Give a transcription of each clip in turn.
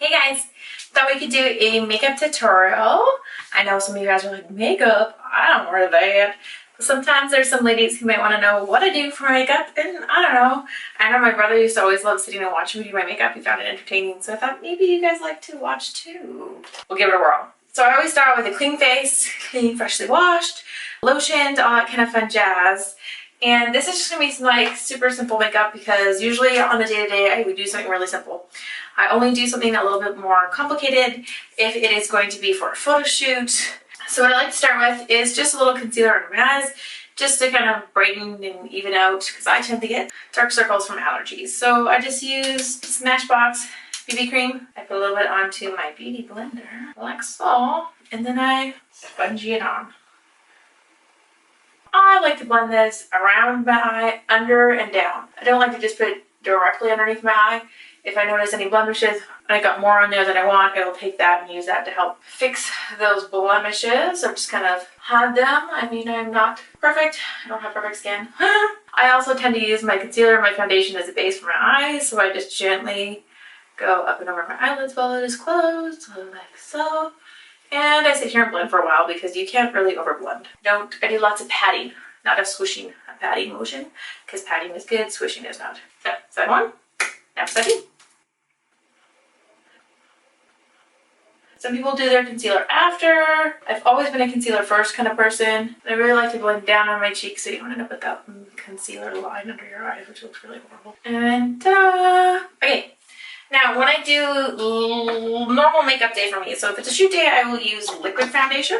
Hey guys, thought we could do a makeup tutorial. I know some of you guys are like, makeup? I don't wear that. But sometimes there's some ladies who might want to know what I do for makeup, and I don't know. I know my brother used to always love sitting and watching me do my makeup. He found it entertaining, so I thought maybe you guys like to watch too. We'll give it a whirl. So I always start with a clean face, clean, freshly washed, lotioned, all that kind of fun jazz. And this is just going to be some like super simple makeup because usually on the day-to-day I would do something really simple. I only do something a little bit more complicated if it is going to be for a photo shoot. So what I like to start with is just a little concealer under my eyes just to kind of brighten and even out because I tend to get dark circles from allergies. So I just use Smashbox BB cream. I put a little bit onto my beauty blender like so, and then I sponge it on. I like to blend this around my eye, under and down. I don't like to just put it directly underneath my eye. If I notice any blemishes, I got more on there than I want, I will take that and use that to help fix those blemishes or just kind of hide them. I mean, I'm not perfect. I don't have perfect skin. I also tend to use my concealer and my foundation as a base for my eyes, so I just gently go up and over my eyelids while it is closed, like so. And I sit here and blend for a while because you can't really overblend. I do lots of patting, not a swooshing, a patting motion, because patting is good, swooshing is not. So, side one, now second. Some people do their concealer after. I've always been a concealer first kind of person. I really like to blend down on my cheeks so you don't end up with that concealer line under your eyes, which looks really horrible. And ta-da! Okay. Now, when I do normal makeup day for me, so if it's a shoot day, I will use liquid foundation.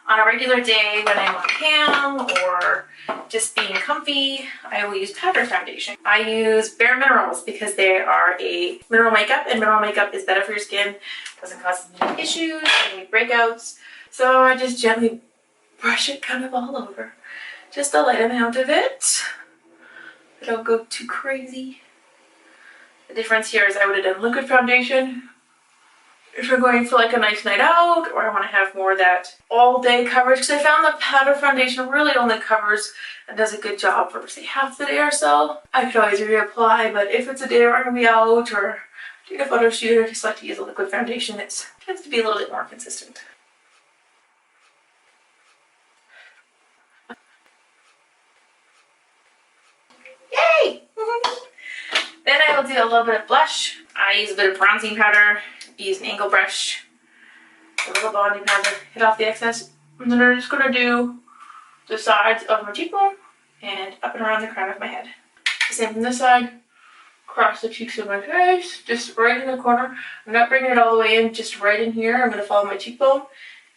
On a regular day when I'm on cam or just being comfy, I will use powder foundation. I use Bare Minerals because they are a mineral makeup, and mineral makeup is better for your skin. Doesn't cause any issues, any breakouts. So I just gently brush it kind of all over. Just a light amount of it. I don't go too crazy. The difference here is I would have done liquid foundation if we're going for like a nice night out, or I want to have more of that all day coverage, because I found the powder foundation really only covers and does a good job for say half the day or so. I could always reapply, but if it's a day where I'm going to be out or doing a photo shoot, I just like to use a liquid foundation. It tends to be a little bit more consistent. Yay! Then I will do a little bit of blush. I use a bit of bronzing powder, use an angle brush, a little bonding powder, hit off the excess. And then I'm just going to do the sides of my cheekbone and up and around the crown of my head. The same from this side, across the cheeks of my face, just right in the corner. I'm not bringing it all the way in, just right in here. I'm going to follow my cheekbone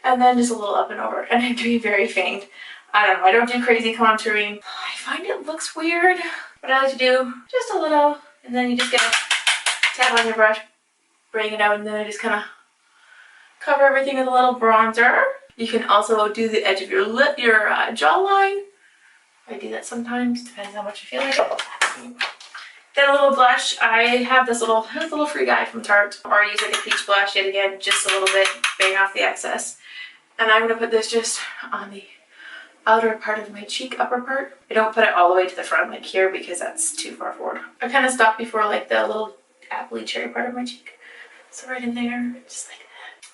and then just a little up and over. And I'm doing very faint. I don't know, I don't do crazy contouring. I find it looks weird, but I like to do just a little. And then you just get a tap on your brush, bring it out, and then I just kind of cover everything with a little bronzer. You can also do the edge of your lip, your jawline. I do that sometimes, depends how much you feel like it. Then a little blush. I have this little free guy from Tarte, or I use like a peach blush yet again, just a little bit, bang off the excess. And I'm going to put this just on the outer part of my cheek, upper part. I don't put it all the way to the front like here because that's too far forward. I kind of stop before like the little appley cherry part of my cheek. So right in there, just like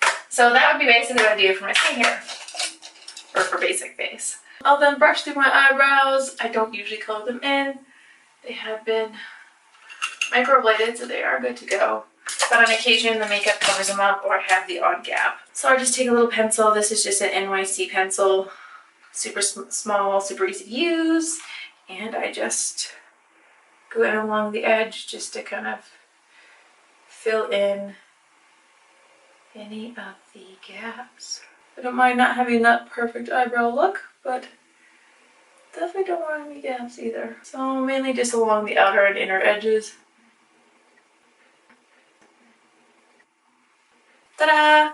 that. So that would be basically what I do for my skincare, or for basic face. I'll then brush through my eyebrows. I don't usually color them in. They have been microbladed, so they are good to go. But on occasion, the makeup covers them up, or I have the odd gap. So I just take a little pencil. This is just an NYC pencil. Super small, super easy to use, and I just go in along the edge just to kind of fill in any of the gaps. I don't mind not having that perfect eyebrow look, but definitely don't want any gaps either. So mainly just along the outer and inner edges. Ta-da!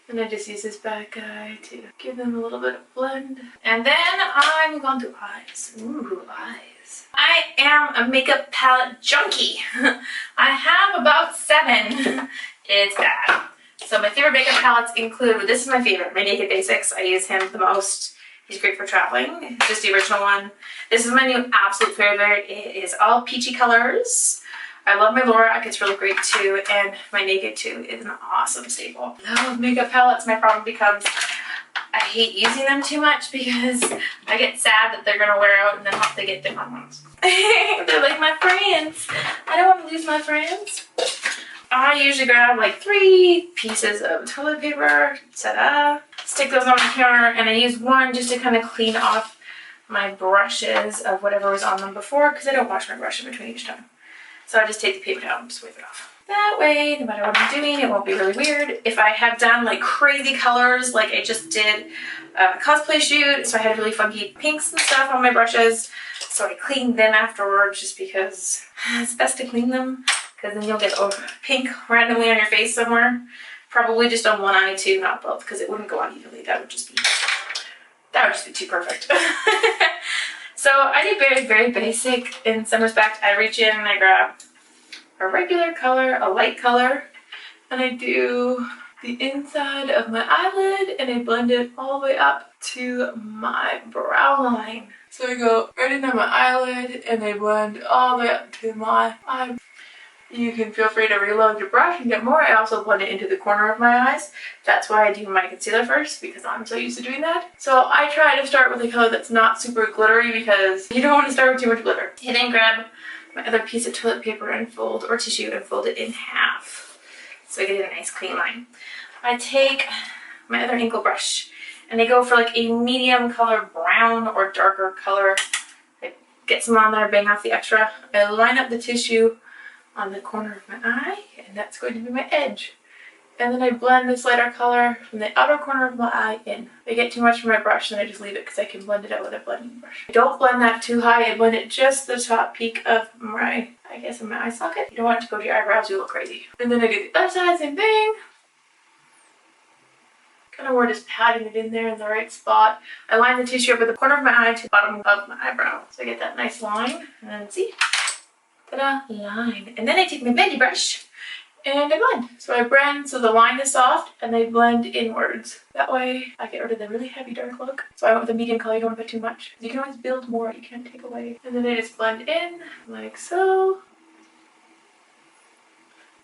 And I just use this back guy to give them a little bit of blend. And then I'm going to eyes. Ooh, eyes. I am a makeup palette junkie. I have about 7. It's bad. So my favorite makeup palettes include, this is my favorite, my Naked Basics. I use him the most. He's great for traveling. Just the original one. This is my new absolute favorite. It is all peachy colors. I love my Lorac, it's really great too, and my Naked too is an awesome staple. Those makeup palettes, my problem becomes I hate using them too much because I get sad that they're gonna wear out and then have to get different ones. They're like my friends. I don't want to lose my friends. I usually grab like 3 pieces of toilet paper, stick those on the counter, and I use one just to kind of clean off my brushes of whatever was on them before because I don't wash my brush in between each time. So I just take the paper down and just wipe it off. That way, no matter what I'm doing, it won't be really weird. If I have done like crazy colors, like I just did a cosplay shoot, so I had really funky pinks and stuff on my brushes, so I cleaned them afterwards just because it's best to clean them, because then you'll get pink randomly on your face somewhere. Probably just on one eye too, not both, because it wouldn't go on evenly. That would just be too perfect. So I do very, very basic in some respect. I reach in and I grab a regular color, a light color, and I do the inside of my eyelid and I blend it all the way up to my brow line. So I go right into my eyelid and I blend all the way up to my eye. You can feel free to reload your brush and get more. I also blend it into the corner of my eyes. That's why I do my concealer first, because I'm so used to doing that. So I try to start with a color that's not super glittery because you don't want to start with too much glitter. And then grab my other piece of toilet paper and or tissue and fold it in half so I get a nice clean line. I take my other ankle brush and I go for like a medium color brown or darker color. I get some on there, bang off the extra. I line up the tissue on the corner of my eye, and that's going to be my edge. And then I blend this lighter color from the outer corner of my eye in. If I get too much from my brush, then I just leave it because I can blend it out with a blending brush. I don't blend that too high. I blend it just the top peak of my, I guess, in my eye socket. You don't want it to go to your eyebrows, you look crazy. And then I do the other side, same thing. Kind of more just patting it in there in the right spot. I line the tissue up at the corner of my eye to the bottom of my eyebrow. So I get that nice line, and then see? Ta-da, line. And then I take my bendy brush and I blend. So I blend so the line is soft and I blend inwards. That way I get rid of the really heavy dark look. So I went with a medium color, you don't want to put too much. You can always build more, you can't take away. And then I just blend in like so.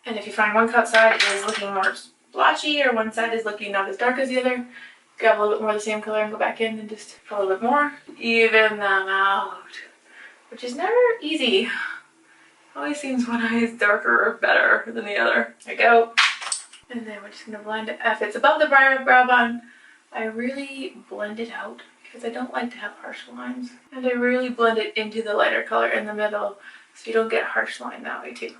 And if you find one side is looking more blotchy or one side is looking not as dark as the other, grab a little bit more of the same color and go back in and just put a little bit more. Even them out, which is never easy. Always seems one eye is darker or better than the other. There we go. And then we're just gonna blend it. If it's above the brow bone, I really blend it out because I don't like to have harsh lines. And I really blend it into the lighter color in the middle so you don't get harsh line that way too.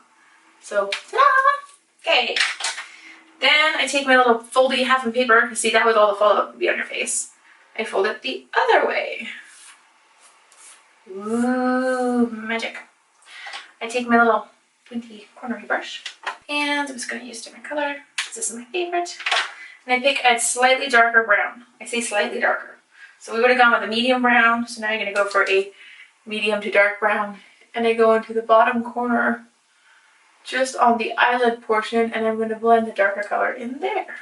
So, ta-da! Okay. Then I take my little foldy half of paper, because see, that was all the fallout would be on your face. I fold it the other way. Ooh, magic. I take my little pointy cornery brush and I'm just going to use a different color because this is my favorite. And I pick a slightly darker brown. I say slightly darker. So we would have gone with a medium brown. So now you're going to go for a medium to dark brown. And I go into the bottom corner just on the eyelid portion and I'm going to blend the darker color in there.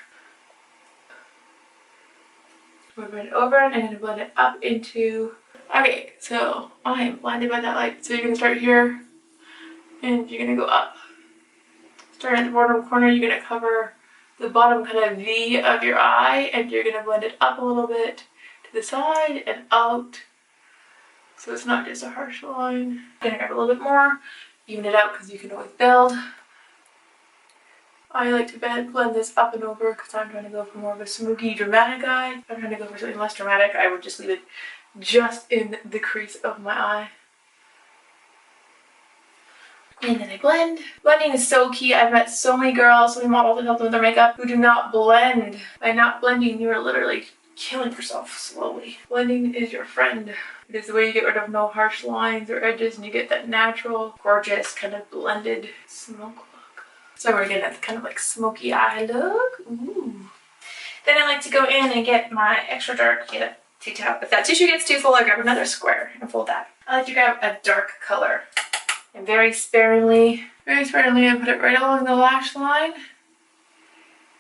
We'll blend it over and I'm going to blend it up into... Okay, so I am blinded by that light. So you're going to start here. And you're going to go up. Starting at the bottom corner, you're going to cover the bottom kind of V of your eye and you're going to blend it up a little bit to the side and out. So it's not just a harsh line. I'm going to grab a little bit more, even it out because you can always build. I like to blend this up and over because I'm trying to go for more of a smoky, dramatic eye. If I'm trying to go for something less dramatic, I would just leave it just in the crease of my eye. And then I blend. Blending is so key. I've met so many girls, so many models that help them with their makeup who do not blend. By not blending, you are literally killing yourself slowly. Blending is your friend. It is the way you get rid of no harsh lines or edges and you get that natural, gorgeous, kind of blended smoke look. So we're getting that kind of like smoky eye look. Ooh. Then I like to go in and get my extra dark, if that tissue gets too full, I grab another square and fold that. I like to grab a dark color. And very sparingly, I put it right along the lash line.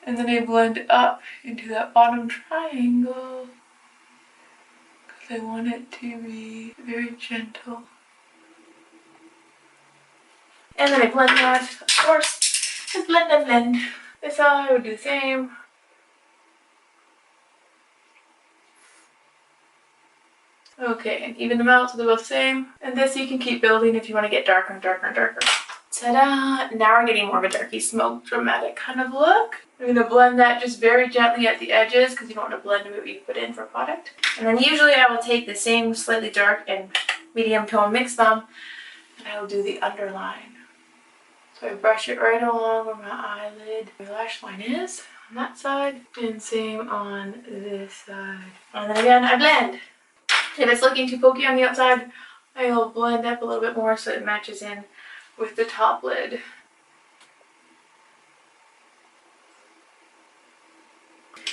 And then I blend up into that bottom triangle. Because I want it to be very gentle. And then I blend that, of course. Just blend and blend. This eye I would do the same. Okay, and even them out so they're both the same. And this you can keep building if you want to get darker and darker and darker. Ta-da! Now we're getting more of a darky smoke dramatic kind of look. I'm going to blend that just very gently at the edges because you don't want to blend what you put in for product. And then usually I will take the same slightly dark and medium tone, mix them, and I will do the underline. So I brush it right along where my eyelid, my lash line is on that side, and same on this side. And then again, I blend. If it's looking too pokey on the outside, I'll blend up a little bit more so it matches in with the top lid.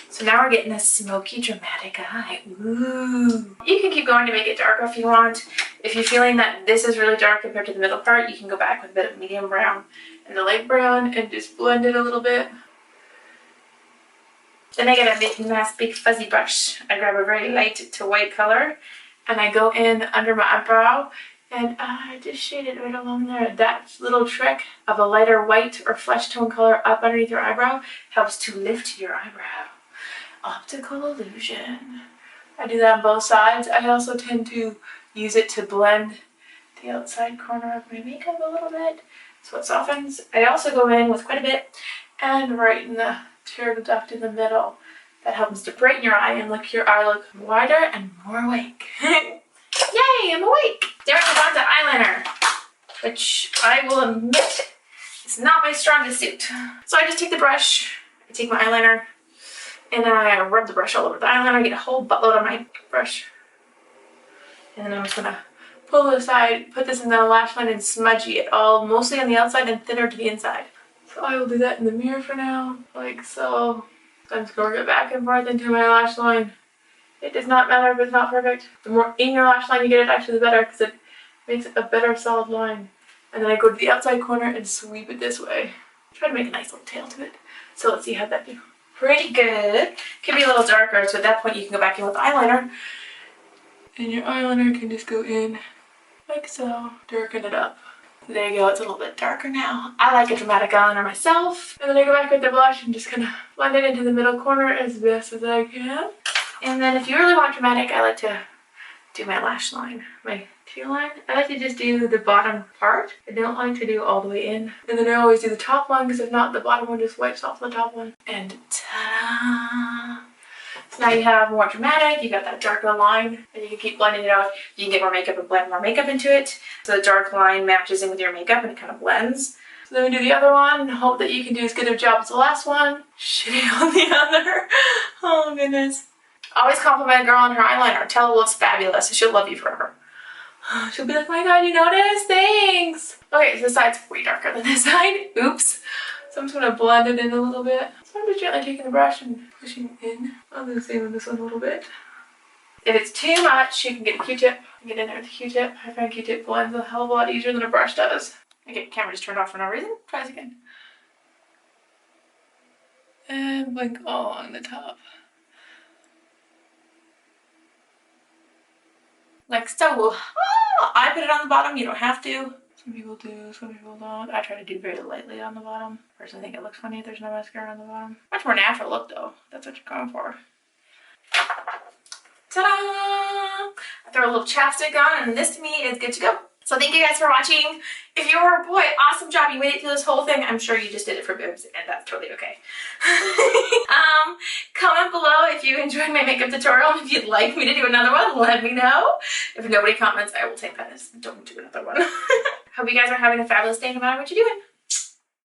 So now we're getting a smoky, dramatic eye. Ooh. You can keep going to make it darker if you want. If you're feeling that this is really dark compared to the middle part, you can go back with a bit of medium brown and the light brown and just blend it a little bit. Then I get a big, nice, big fuzzy brush. I grab a very light to white color and I go in under my eyebrow and I just shade it right along there. That little trick of a lighter white or flesh tone color up underneath your eyebrow helps to lift your eyebrow. Optical illusion. I do that on both sides. I also tend to use it to blend the outside corner of my makeup a little bit so it softens. I also go in with quite a bit and right in the tear duct in the middle. That helps to brighten your eye and make your eye look wider and more awake. Yay, I'm awake! Then we move on to eyeliner, which I will admit is not my strongest suit. So I just take the brush, I take my eyeliner, and I rub the brush all over the eyeliner. I get a whole buttload on my brush. And then I'm just gonna pull it aside, put this in the lash line and smudgy it all, mostly on the outside and thinner to the inside. So I will do that in the mirror for now, like so. I'm just going to go back and forth into my lash line. It does not matter if it's not perfect. The more in your lash line you get it, actually the better, because it makes a better solid line. And then I go to the outside corner and sweep it this way. Try to make a nice little tail to it. So let's see how that do. Pretty good. Could be a little darker, so at that point you can go back in with eyeliner. And your eyeliner can just go in like so. Darken it up. There you go, it's a little bit darker now. I like a dramatic eyeliner myself. And then I go back with the blush and just kind of blend it into the middle corner as best as I can. And then if you really want dramatic, I like to do my lash line, my tear line. I like to just do the bottom part. I don't like to do all the way in. And then I always do the top one, because if not, the bottom one just wipes off the top one. And ta-da! So now you have more dramatic, you got that darker line, and you can keep blending it out. You can get more makeup and blend more makeup into it. So the dark line matches in with your makeup and it kind of blends. So then we do the other one and hope that you can do as good a job as the last one. Shitty on the other. Oh goodness. Always compliment a girl on her eyeliner. Tell her it looks fabulous. She'll love you forever. She'll be like, oh my god, you noticed? Thanks. Okay, so this side's way darker than this side. Oops. So I'm just going to blend it in a little bit. So I'm just gently taking the brush and pushing in. I'll do the same on this one a little bit. If it's too much, you can get a Q-tip. Get in there with a Q-tip. I find Q-tip blends a hell of a lot easier than a brush does. Okay, camera just turned off for no reason. Try this again. And blink all along the top. Like so. Oh, I put it on the bottom, you don't have to. Some people do, some people don't. I try to do very lightly on the bottom. Personally, I think it looks funny if there's no mascara on the bottom. Much more natural look though. That's what you're going for. Ta-da! I throw a little chapstick on and this to me is good to go. So thank you guys for watching. If you were a boy, awesome job. You made it through this whole thing. I'm sure you just did it for boobs and that's totally okay. Comment below if you enjoyed my makeup tutorial. If you'd like me to do another one, let me know. If nobody comments, I will take that as don't do another one. Hope you guys are having a fabulous day no matter what you're doing.